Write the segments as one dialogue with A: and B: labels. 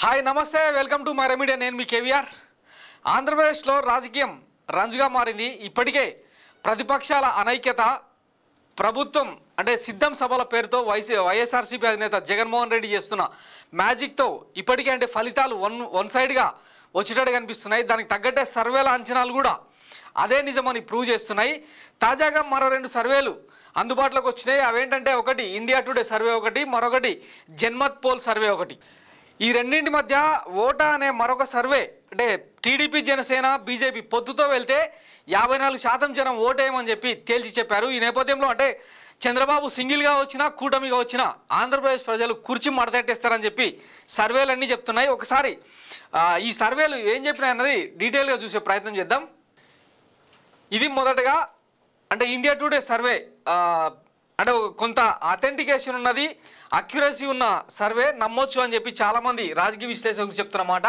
A: Hi నమస్తే welcome to my media నేను మీ కేవీఆర్ ఆంధ్రప్రదేశ్లో రాజకీయం రంజుగా మారింది ఇప్పటికే ప్రతిపక్షాల అనైక్యత ప్రభుత్వం అంటే సిద్ధం సభల పేరుతో వైఎస్ఆర్సీపీ అధినేత జగన్మోహన్ రెడ్డి చేస్తున్న మ్యాజిక్తో ఇప్పటికే అంటే ఫలితాలు వన్ సైడ్గా వచ్చేటట్టు కనిపిస్తున్నాయి దానికి తగ్గట్టే సర్వేల అంచనాలు కూడా అదే నిజమని ప్రూవ్ చేస్తున్నాయి తాజాగా మరో 2 సర్వేలు అందుబాటులోకి వచ్చినాయి అవేంటంటే ఒకటి ఇండియా టుడే సర్వే ఒకటి మరొకటి జన్మత్ పోల్ సర్వే ఒకటి ఈ రెండింటి మధ్య ఓటా అనే మరొక సర్వే అంటే టీడీపీ జనసేన బీజేపీ పొత్తుతో వెళ్తే 54% జనం ఓటేయమని చెప్పి తేల్చి చెప్పారు ఈ నేపథ్యంలో అంటే చంద్రబాబు సింగిల్గా వచ్చినా కూటమిగా వచ్చినా ఆంధ్రప్రదేశ్ ప్రజలు కుర్చీ మడతెట్టేస్తారని చెప్పి సర్వేలన్నీ చెప్తున్నాయి ఒకసారి ఈ సర్వేలు ఏం చెప్పినాయి అన్నది డీటెయిల్గా చూసే ప్రయత్నం చేద్దాం ఇది మొదటగా అంటే ఇండియా టుడే సర్వే అంటే కొంత అథెంటికేషన్ ఉన్నది అక్యురసీ ఉన్న సర్వే నమ్మొచ్చు అని చెప్పి చాలామంది రాజకీయ విశ్లేషకులు చెప్తున్నమాట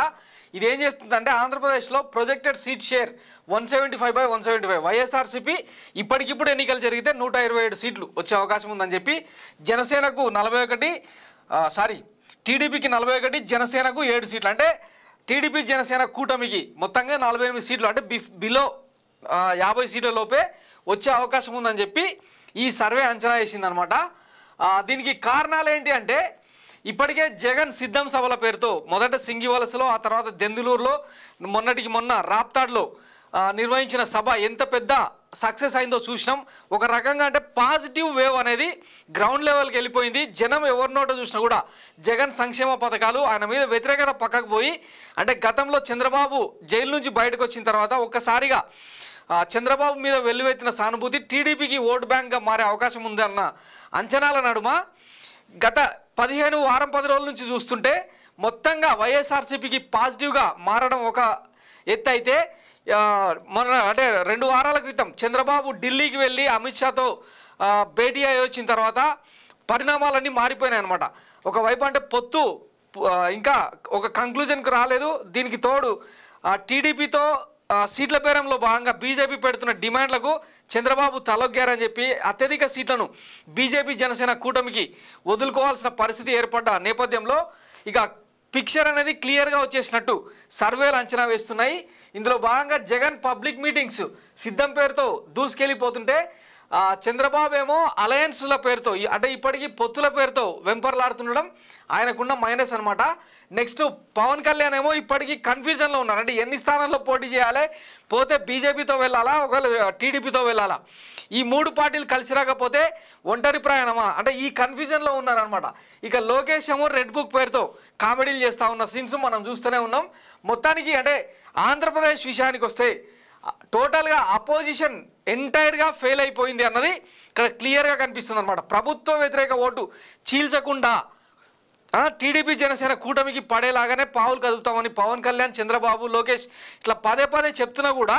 A: ఇది ఏం చేస్తుందంటే ఆంధ్రప్రదేశ్లో ప్రొజెక్టెడ్ సీట్ షేర్ 175/175 వైఎస్ఆర్సీపీ ఇప్పటికిప్పుడు ఎన్నికలు జరిగితే 127 సీట్లు వచ్చే అవకాశం ఉందని చెప్పి జనసేనకు 41 టీడీపీకి 41 జనసేనకు 7 సీట్లు అంటే టీడీపీ జనసేన కూటమికి మొత్తంగా 48 సీట్లు అంటే బిలో 50 సీట్ల లోపే వచ్చే అవకాశం ఉందని చెప్పి ఈ సర్వే అంచనా వేసిందనమాట దీనికి కారణాలు ఏంటి అంటే ఇప్పటికే జగన్ సిద్ధం సభల పేరుతో మొదట సింగివలసలో ఆ తర్వాత దెందులూరులో మొన్నటికి మొన్న రాప్తాడ్లో నిర్వహించిన సభ ఎంత పెద్ద సక్సెస్ అయిందో చూసినాం ఒక రకంగా అంటే పాజిటివ్ వేవ్ అనేది గ్రౌండ్ లెవెల్కి వెళ్ళిపోయింది జనం ఎవరినోటో చూసినా కూడా జగన్ సంక్షేమ పథకాలు ఆయన మీద వ్యతిరేకత పక్కకు పోయి అంటే గతంలో చంద్రబాబు జైలు నుంచి బయటకు వచ్చిన తర్వాత ఒక్కసారిగా చంద్రబాబు మీద వెల్లువెత్తిన సానుభూతి టీడీపీకి ఓటు బ్యాంక్గా మారే అవకాశం ఉందన్న అంచనాల నడుమ గత 10 రోజుల నుంచి చూస్తుంటే మొత్తంగా వైఎస్ఆర్సీపీకి పాజిటివ్గా మారడం ఒక ఎత్తు అయితే మొన్న అంటే 2 వారాల క్రితం చంద్రబాబు ఢిల్లీకి వెళ్ళి అమిత్ షాతో భేటీ అయ్యి వచ్చిన తర్వాత పరిణామాలన్నీ మారిపోయినాయి అనమాట ఒకవైపు అంటే పొత్తు ఇంకా ఒక కంక్లూజన్కి రాలేదు దీనికి తోడు టీడీపీతో సీట్ల పేరంలో భాగంగా బీజేపీ పెడుతున్న డిమాండ్లకు చంద్రబాబు తలొగ్గారని చెప్పి అత్యధిక సీట్లను బీజేపీ జనసేన కూటమికి వదులుకోవాల్సిన పరిస్థితి ఏర్పడ్డ నేపథ్యంలో ఇక పిక్చర్ అనేది క్లియర్గా వచ్చేసినట్టు సర్వేలు అంచనా వేస్తున్నాయి ఇందులో భాగంగా జగన్ పబ్లిక్ మీటింగ్స్ సిద్ధం పేరుతో దూసుకెళ్ళిపోతుంటే చంద్రబాబు ఏమో అలయన్స్ల పేరుతో అంటే ఇప్పటికీ పొత్తుల పేరుతో వెంపర్లాడుతుండడం ఆయనకున్న మైనస్ అనమాట నెక్స్ట్ పవన్ కళ్యాణ్ ఏమో ఇప్పటికీ కన్ఫ్యూజన్లో ఉన్నారు అంటే ఎన్ని స్థానాల్లో పోటీ చేయాలి పోతే బీజేపీతో వెళ్ళాలా ఒకవేళ టీడీపీతో వెళ్ళాలా ఈ 3 పార్టీలు కలిసి రాకపోతే ఒంటరి ప్రయాణమా అంటే ఈ కన్ఫ్యూజన్లో ఉన్నారనమాట ఇక లోకేష్ ఏమో రెడ్ బుక్ పేరుతో కామెడీలు చేస్తూ ఉన్న సీన్స్ మనం చూస్తూనే ఉన్నాం మొత్తానికి అంటే ఆంధ్రప్రదేశ్ విషయానికి వస్తే టోటల్గా అపోజిషన్ ఎంటైర్గా ఫెయిల్ అయిపోయింది అన్నది ఇక్కడ క్లియర్గా కనిపిస్తుంది అనమాట ప్రభుత్వ వ్యతిరేక ఓటు చీల్చకుండా టీడీపీ జనసేన కూటమికి పడేలాగానే పావులు కదుపుతామని పవన్ కళ్యాణ్ చంద్రబాబు లోకేష్ ఇట్లా పదే చెప్తున్నా కూడా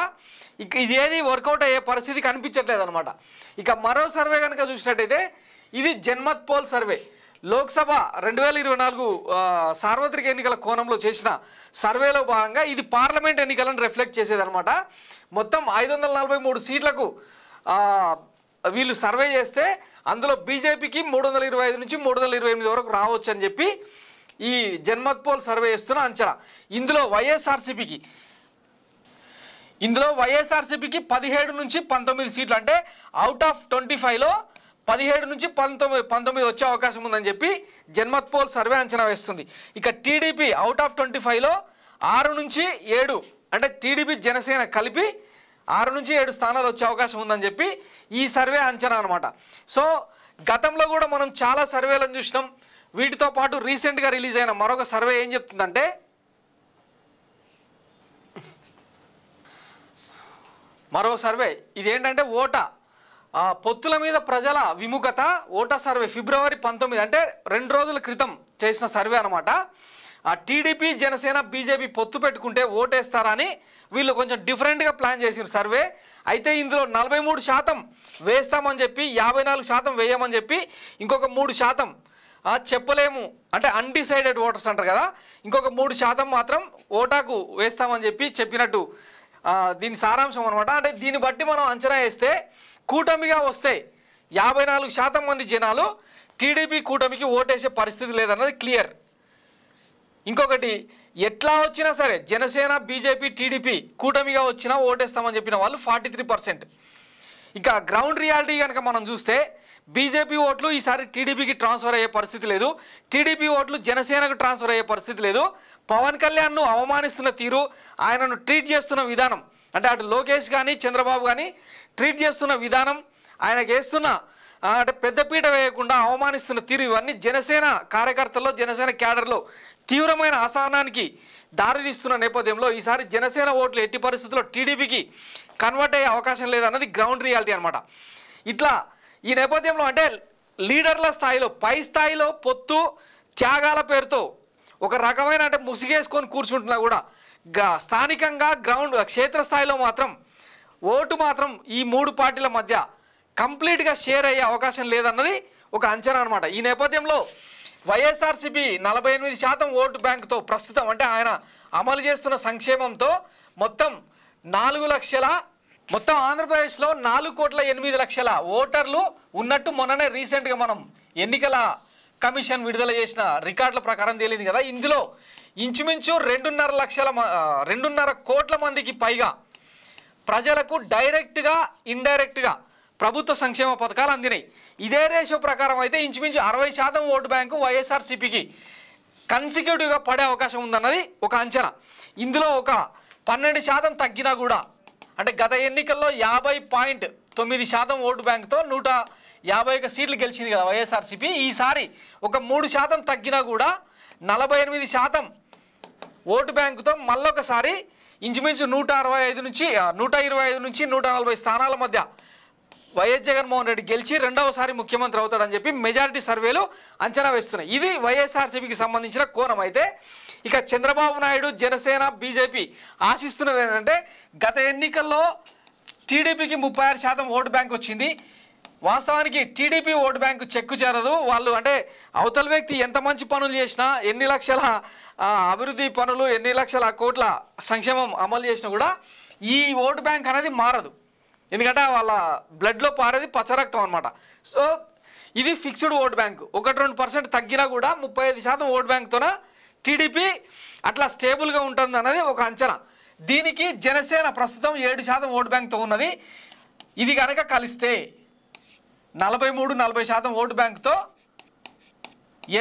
A: ఇక ఇదేది వర్కౌట్ అయ్యే పరిస్థితి కనిపించట్లేదు అనమాట ఇక మరో సర్వే కనుక చూసినట్టయితే ఇది జన్మత్ పోల్ సర్వే లోక్సభ 2024 సార్వత్రిక ఎన్నికల కోణంలో చేసిన సర్వేలో భాగంగా ఇది పార్లమెంట్ ఎన్నికలను రిఫ్లెక్ట్ చేసేదన్నమాట మొత్తం 543 సీట్లకు వీళ్ళు సర్వే చేస్తే అందులో బీజేపీకి 325 నుంచి 328 వరకు రావచ్చు అని చెప్పి ఈ జన్మత్ పోల్ సర్వే చేస్తున్న అంచనా ఇందులో వైఎస్ఆర్సీపీకి 17 నుంచి 19 సీట్లు అంటే అవుట్ ఆఫ్ 25లో 17 నుంచి 19 వచ్చే అవకాశం ఉందని చెప్పి జన్మత్ పోల్ సర్వే అంచనా వేస్తుంది ఇక టీడీపీ అవుట్ ఆఫ్ 25లో 6 నుంచి 7 అంటే టీడీపీ జనసేన కలిపి 6 నుంచి 7 స్థానాలు వచ్చే అవకాశం ఉందని చెప్పి ఈ సర్వే అంచనా అనమాట సో గతంలో కూడా మనం చాలా సర్వేలను చూసినాం వీటితో పాటు రీసెంట్గా రిలీజ్ అయిన మరొక సర్వే ఏం చెప్తుందంటే మరో సర్వే ఇదేంటంటే పొత్తుల మీద ప్రజల విముఖత ఓటా సర్వే ఫిబ్రవరి 19 అంటే 2 రోజుల క్రితం చేసిన సర్వే అనమాట టీడీపీ జనసేన బీజేపీ పొత్తు పెట్టుకుంటే ఓటేస్తారని వీళ్ళు కొంచెం డిఫరెంట్గా ప్లాన్ చేసిన సర్వే అయితే ఇందులో 43% వేస్తామని చెప్పి 54% వేయమని చెప్పి ఇంకొక 3% చెప్పలేము అంటే అన్డిసైడెడ్ ఓటర్స్ అంటారు కదా ఇంకొక 3% మాత్రం ఓటాకు వేస్తామని చెప్పినట్టు దీని సారాంశం అనమాట అంటే దీన్ని బట్టి మనం అంచనా వేస్తే కూటమిగా వస్తే 54% మంది జనాలు టీడీపీ కూటమికి ఓటేసే పరిస్థితి లేదన్నది క్లియర్ ఇంకొకటి ఎట్లా వచ్చినా సరే జనసేన బీజేపీ టీడీపీ కూటమిగా వచ్చినా ఓటేస్తామని చెప్పిన వాళ్ళు 43%. ఇక గ్రౌండ్ రియాలిటీ కనుక మనం చూస్తే బీజేపీ ఓట్లు ఈసారి టీడీపీకి ట్రాన్స్ఫర్ అయ్యే పరిస్థితి లేదు, టీడీపీ ఓట్లు జనసేనకు ట్రాన్స్ఫర్ అయ్యే పరిస్థితి లేదు. పవన్ కళ్యాణ్ను అవమానిస్తున్న తీరు, ఆయనను ట్రీట్ చేస్తున్న విధానం, అంటే అటు లోకేష్ కానీ చంద్రబాబు కానీ ట్రీట్ చేస్తున్న విధానం, ఆయనకు వేస్తున్న అంటే పెద్దపీట వేయకుండా అవమానిస్తున్న తీరు, ఇవన్నీ జనసేన కార్యకర్తల్లో జనసేన క్యాడర్లో తీవ్రమైన అసహనానికి దారితీస్తున్న నేపథ్యంలో ఈసారి జనసేన ఓట్లు ఎట్టి పరిస్థితుల్లో టీడీపీకి కన్వర్ట్ అయ్యే అవకాశం లేదన్నది గ్రౌండ్ రియాలిటీ అనమాట. ఇట్లా ఈ నేపథ్యంలో అంటే లీడర్ల స్థాయిలో పై స్థాయిలో పొత్తు త్యాగాల పేరుతో ఒక రకమైన అంటే ముసిగేసుకొని కూర్చుంటున్నా కూడా స్థానికంగా క్షేత్రస్థాయిలో మాత్రం ఓటు మాత్రం ఈ మూడు పార్టీల మధ్య కంప్లీట్గా షేర్ అయ్యే అవకాశం లేదన్నది ఒక అంచనా అనమాట. ఈ నేపథ్యంలో వైఎస్ఆర్సీపీ 48% ఓటు బ్యాంకుతో ప్రస్తుతం అంటే ఆయన అమలు చేస్తున్న సంక్షేమంతో మొత్తం ఆంధ్రప్రదేశ్లో 4,08,00,000 ఓటర్లు ఉన్నట్టు మొన్ననే రీసెంట్గా మనం ఎన్నికల కమిషన్ విడుదల చేసిన రికార్డుల ప్రకారం తేలింది కదా. ఇందులో ఇంచుమించు 2.5 కోట్ల మందికి పైగా ప్రజలకు డైరెక్ట్గా ఇండైరెక్ట్గా ప్రభుత్వ సంక్షేమ పథకాలు అందినాయి. ఇదే రేషియో ప్రకారం అయితే ఇంచుమించు 60% ఓటు బ్యాంకు వైఎస్ఆర్సీపీకి కన్సిక్యూటివ్గా పడే అవకాశం ఉందన్నది ఒక అంచనా. ఇందులో ఒక 12% తగ్గినా కూడా అంటే గత ఎన్నికల్లో 50.9% ఓటు బ్యాంకుతో 151 సీట్లు గెలిచింది కదా వైఎస్ఆర్సీపీ. ఈసారి ఒక 3% తగ్గినా కూడా 48% ఓటు బ్యాంకుతో మళ్ళొకసారి ఇంచుమించు 125 నుంచి 140 స్థానాల మధ్య వైఎస్ జగన్మోహన్ రెడ్డి గెలిచి రెండవసారి ముఖ్యమంత్రి అవుతాడని చెప్పి మెజారిటీ సర్వేలు అంచనా వేస్తున్నాయి. ఇది వైఎస్ఆర్సీపీకి సంబంధించిన కోణం. అయితే ఇక చంద్రబాబు నాయుడు జనసేన బీజేపీ ఆశిస్తున్నది ఏంటంటే గత ఎన్నికల్లో టీడీపీకి 36% ఓటు బ్యాంక్ వచ్చింది. వాస్తవానికి టీడీపీ ఓటు బ్యాంకు చెక్కు చేరదు. వాళ్ళు అంటే అవతల వ్యక్తి ఎంత మంచి పనులు చేసినా, ఎన్ని లక్షల అభివృద్ధి పనులు, ఎన్ని లక్షల కోట్ల సంక్షేమం అమలు చేసినా కూడా ఈ ఓటు బ్యాంక్ అనేది మారదు. ఎందుకంటే వాళ్ళ బ్లడ్లో పారేది పచ్చరక్తం అనమాట. సో ఇది ఫిక్స్డ్ ఓటు బ్యాంకు. 1-2% తగ్గినా కూడా 35% ఓటు బ్యాంక్తోన టీడీపీ అట్లా స్టేబుల్గా ఉంటుంది అన్నది ఒక అంచనా. దీనికి జనసేన ప్రస్తుతం 7% ఓటు బ్యాంక్తో ఉన్నది. ఇది కనుక కలిస్తే 43-40% ఓటు బ్యాంకుతో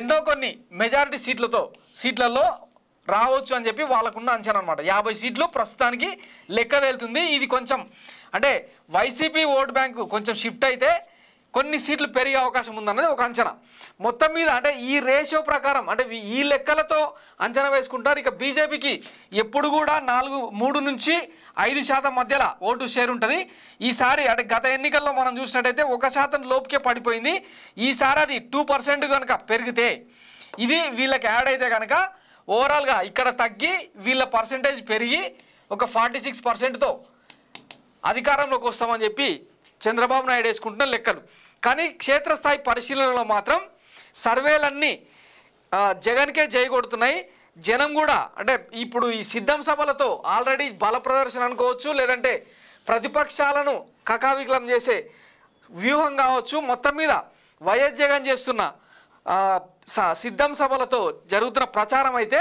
A: ఎన్నో కొన్ని మెజారిటీ సీట్లలో రావచ్చు అని చెప్పి వాళ్ళకున్న అంచనా అనమాట. 50 సీట్లు ప్రస్తుతానికి లెక్క తేలుతుంది. ఇది కొంచెం అంటే వైసీపీ ఓటు బ్యాంకు కొంచెం షిఫ్ట్ అయితే కొన్ని సీట్లు పెరిగే అవకాశం ఉందన్నది ఒక అంచనా. మొత్తం మీద అంటే ఈ రేషియో ప్రకారం అంటే ఈ లెక్కలతో అంచనా వేసుకుంటారు. ఇక బీజేపీకి ఎప్పుడు కూడా 3 నుంచి 5% మధ్యలో ఓటు షేర్ ఉంటుంది. ఈసారి అంటే గత ఎన్నికల్లో మనం చూసినట్టయితే 1% లోపుకే పడిపోయింది. ఈసారి అది 2% కనుక పెరిగితే ఇది వీళ్ళకి యాడ్ అయితే కనుక ఓవరాల్గా ఇక్కడ తగ్గి వీళ్ళ పర్సంటేజ్ పెరిగి ఒక 46%తో అధికారంలోకి వస్తామని చెప్పి చంద్రబాబు నాయుడు వేసుకుంటున్న లెక్కలు. కానీ క్షేత్రస్థాయి పరిశీలనలో మాత్రం సర్వేలన్నీ జగన్కే జై కొడుతున్నాయి. జనం కూడా అంటే ఇప్పుడు ఈ సిద్ధం సభలతో ఆల్రెడీ బల ప్రదర్శన అనుకోవచ్చు, లేదంటే ప్రతిపక్షాలను కకావికలం చేసే వ్యూహం కావచ్చు. మొత్తం మీద వైఎస్ జగన్ చేస్తున్న సిద్ధం సభలతో జరుగుతున్న ప్రచారం అయితే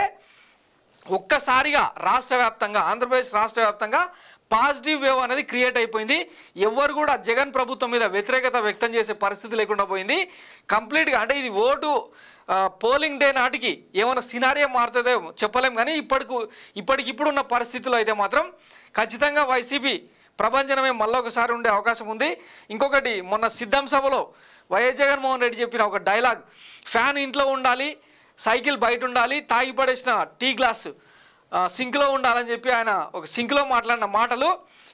A: ఒక్కసారిగా ఆంధ్రప్రదేశ్ రాష్ట్ర వ్యాప్తంగా పాజిటివ్ వేవ్ అనేది క్రియేట్ అయిపోయింది. ఎవరు కూడా జగన్ ప్రభుత్వం మీద వ్యతిరేకత వ్యక్తం చేసే పరిస్థితి లేకుండా పోయింది కంప్లీట్గా. అంటే ఇది ఓటు పోలింగ్ డే నాటికి ఏమైనా సినారియో మారుతుందో చెప్పలేం, కానీ ఇప్పటికిప్పుడు ఉన్న పరిస్థితుల్లో అయితే మాత్రం ఖచ్చితంగా వైసీపీ ప్రభంజనమే మళ్ళొకసారి ఉండే అవకాశం ఉంది. ఇంకొకటి మొన్న సిద్ధం సభలో వైఎస్ జగన్మోహన్ రెడ్డి చెప్పిన ఒక డైలాగ్, ఫ్యాన్ ఇంట్లో ఉండాలి, సైకిల్ బయట ఉండాలి, తాగి పడేసిన టీ గ్లాసు సింక్లో ఉండాలని చెప్పి ఆయన ఒక సింక్లో మాట్లాడిన మాటలు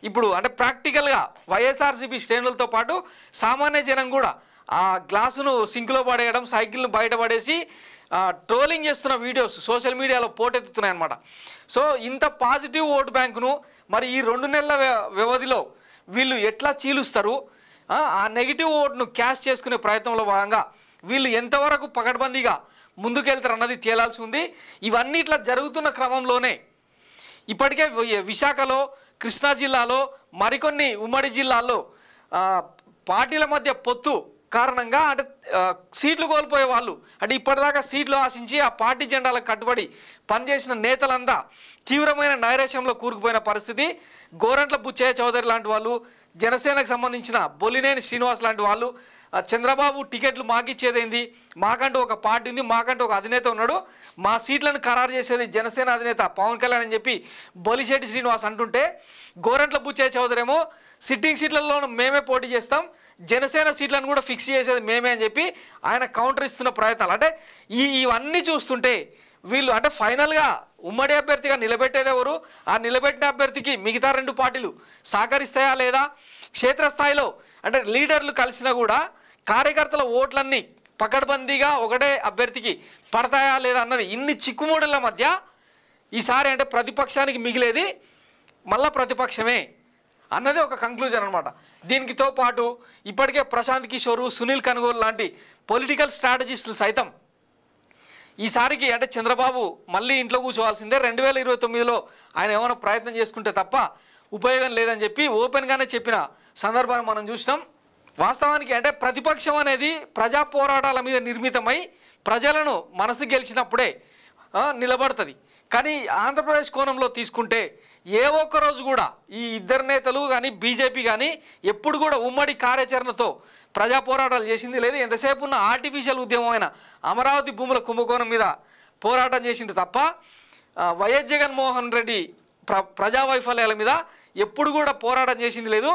A: ఇప్పుడు అంటే ప్రాక్టికల్గా వైఎస్ఆర్సీపీ శ్రేణులతో పాటు సామాన్య జనం కూడా ఆ గ్లాసును సింక్లో పడేయడం, సైకిల్ను బయట పడేసి ట్రోలింగ్ చేస్తున్న వీడియోస్ సోషల్ మీడియాలో పోటెత్తుతున్నాయి అన్నమాట. సో ఇంత పాజిటివ్ ఓటు బ్యాంకును మరి ఈ 2 నెలల వ్యవధిలో వీళ్ళు ఎట్లా చీలుస్తారు, ఆ నెగిటివ్ ఓటును క్యాష్ చేసుకునే ప్రయత్నంలో భాగంగా వీళ్ళు ఎంతవరకు పకడ్బందీగా ముందుకెళ్తారు అన్నది తేలాల్సి ఉంది. ఇవన్నీ ఇట్లా జరుగుతున్న క్రమంలోనే ఇప్పటికే విశాఖలో, కృష్ణా జిల్లాలో, మరికొన్ని ఉమ్మడి జిల్లాల్లో పార్టీల మధ్య పొత్తు కారణంగా అంటే సీట్లు కోల్పోయే వాళ్ళు అంటే ఇప్పటిదాకా సీట్లు ఆశించి ఆ పార్టీ జెండాలకు కట్టుబడి పనిచేసిన నేతలంతా తీవ్రమైన నైరాశ్యంలో కూరుకుపోయిన పరిస్థితి. గోరంట్ల బుచ్చయ్య చౌదరి లాంటి వాళ్ళు, జనసేనకు సంబంధించిన బొల్లినేని శ్రీనివాస్ లాంటి వాళ్ళు చంద్రబాబు టికెట్లు మాకిచ్చేదేంది, మాకంటూ ఒక పార్టీ ఉంది, మాకంటూ ఒక అధినేత ఉన్నాడు, మా సీట్లను ఖరారు చేసేది జనసేన అధినేత పవన్ కళ్యాణ్ అని చెప్పి బొలిశెట్టి శ్రీనివాస్ అంటుంటే, గోరంట్ల బుచ్చయ్య చౌదరి ఏమో సిట్టింగ్ సీట్లలో మేమే పోటీ చేస్తాం, జనసేన సీట్లను కూడా ఫిక్స్ చేసేది మేమే అని చెప్పి ఆయన కౌంటర్ ఇస్తున్న ప్రయత్నాలు. అంటే ఇవన్నీ చూస్తుంటే వీళ్ళు అంటే ఫైనల్గా ఉమ్మడి అభ్యర్థిగా నిలబెట్టేది ఎవరు, ఆ నిలబెట్టిన అభ్యర్థికి మిగతా రెండు పార్టీలు సహకరిస్తాయా లేదా, క్షేత్రస్థాయిలో అంటే లీడర్లు కలిసినా కూడా కార్యకర్తల ఓట్లన్నీ పకడ్బందీగా ఒకటే అభ్యర్థికి పడతాయా లేదా అన్నది ఇన్ని చిక్కుముడుల మధ్య ఈసారి అంటే ప్రతిపక్షానికి మిగిలేది మళ్ళా ప్రతిపక్షమే అన్నది ఒక కంక్లూజన్ అనమాట. దీనికితో పాటు ఇప్పటికే ప్రశాంత్ కిషోరు, సునీల్ కనుగోలు లాంటి పొలిటికల్ స్ట్రాటజిస్టులు సైతం ఈసారికి అంటే చంద్రబాబు మళ్ళీ ఇంట్లో కూర్చోవాల్సిందే, 2029లో ఆయన ఏమైనా ప్రయత్నం చేసుకుంటే తప్ప ఉపయోగం లేదని చెప్పి ఓపెన్గానే చెప్పిన సందర్భాన్ని మనం చూసినాం. వాస్తవానికి అంటే ప్రతిపక్షం అనేది ప్రజా పోరాటాల మీద నిర్మితమై ప్రజలను మనసు గెలిచినప్పుడే నిలబడుతుంది. కానీ ఆంధ్రప్రదేశ్ కోణంలో తీసుకుంటే ఏ ఒక్కరోజు కూడా ఈ ఇద్దరు నేతలు కానీ బీజేపీ కానీ ఎప్పుడు కూడా ఉమ్మడి కార్యాచరణతో ప్రజా పోరాటాలు చేసింది లేదు. ఎంతసేపు ఉన్న ఆర్టిఫిషియల్ ఉద్యమమైన అమరావతి భూముల కుంభకోణం మీద పోరాటం చేసింది తప్ప వైఎస్ జగన్మోహన్ రెడ్డి ప్రజా వైఫల్యాల మీద ఎప్పుడు కూడా పోరాటం చేసింది లేదు.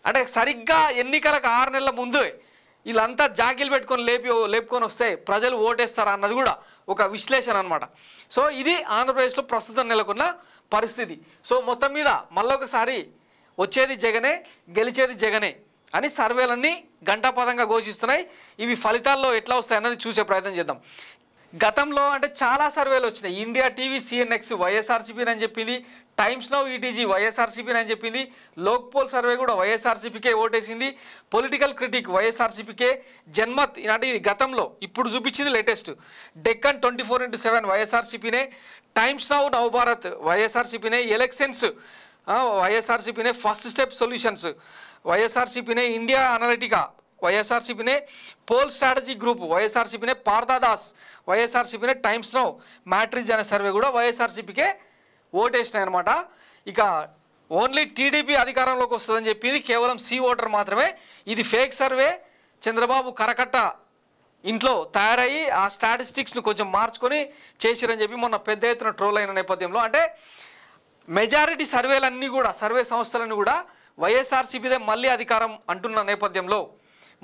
A: అంటే సరిగ్గా ఎన్నికలకు 6 నెలల ముందు వీళ్ళంతా జాకీలు పెట్టుకొని లేపుకొని వస్తే ప్రజలు ఓటేస్తారా అన్నది కూడా ఒక విశ్లేషణ అనమాట. సో ఇది ఆంధ్రప్రదేశ్లో ప్రస్తుతం నెలకొన్న పరిస్థితి. సో మొత్తం మీద మళ్ళొకసారి వచ్చేది జగనే, గెలిచేది జగనే అని సర్వేలన్నీ గంటాపదంగా ఘోషిస్తున్నాయి. ఇవి ఫలితాల్లో ఎట్లా వస్తాయి అన్నది చూసే ప్రయత్నం చేద్దాం. గతంలో అంటే చాలా సర్వేలు వచ్చినాయి. ఇండియా టీవీ సిఎన్ఎక్స్ వైఎస్ఆర్సీపీని అని చెప్పింది, టైమ్స్ నౌ ఈటీజీ వైఎస్ఆర్సీపీని అని చెప్పింది, లోక్పోల్ సర్వే కూడా వైఎస్ఆర్సీపీకే ఓటేసింది, పొలిటికల్ క్రిటిక్ వైఎస్ఆర్సీపీకే, జన్మత్ అంటే ఇది గతంలో, ఇప్పుడు చూపించింది లేటెస్ట్, డెక్కన్ 24/7 వైఎస్ఆర్సీపీనే, టైమ్స్ నౌ నవభారత్ వైఎస్ఆర్సీపీనే, ఎలక్షన్స్ వైఎస్ఆర్సీపీనే, ఫస్ట్ స్టెప్ సొల్యూషన్స్ వైఎస్ఆర్సీపీనే, ఇండియా అనలిటికా వైఎస్ఆర్సీపీనే, పోల్ స్ట్రాటజీ గ్రూప్ వైఎస్ఆర్సీపీనే, పార్థదాస్ వైఎస్ఆర్సీపీనే, టైమ్స్ నౌ మ్యాట్రిజ్ అనే సర్వే కూడా వైఎస్ఆర్సీపీకే ఓటేసినాయి అనమాట. ఇక ఓన్లీ టీడీపీ అధికారంలోకి వస్తుందని చెప్పింది కేవలం సి ఓటర్ మాత్రమే. ఇది ఫేక్ సర్వే, చంద్రబాబు కరకట్ట ఇంట్లో తయారయ్యి ఆ స్టాటిస్టిక్స్ను కొంచెం మార్చుకొని చేసిరని చెప్పి మొన్న పెద్ద ఎత్తున ట్రోల్ అయిన నేపథ్యంలో అంటే మెజారిటీ సర్వేలన్నీ కూడా సర్వే సంస్థలన్నీ కూడా వైఎస్ఆర్సీపీదే మళ్ళీ అధికారం అంటున్న నేపథ్యంలో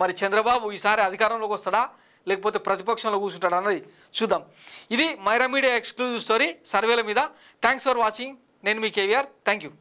A: మరి చంద్రబాబు ఈసారి అధికారంలోకి వస్తాడా లేకపోతే ప్రతిపక్షంలో కూర్చుంటాడా అన్నది చూద్దాం. ఇది మైరా మీడియా ఎక్స్క్లూజివ్ స్టోరీ సర్వేల మీద. Thanks for watching. నేను మీ కేవీఆర్. Thank you.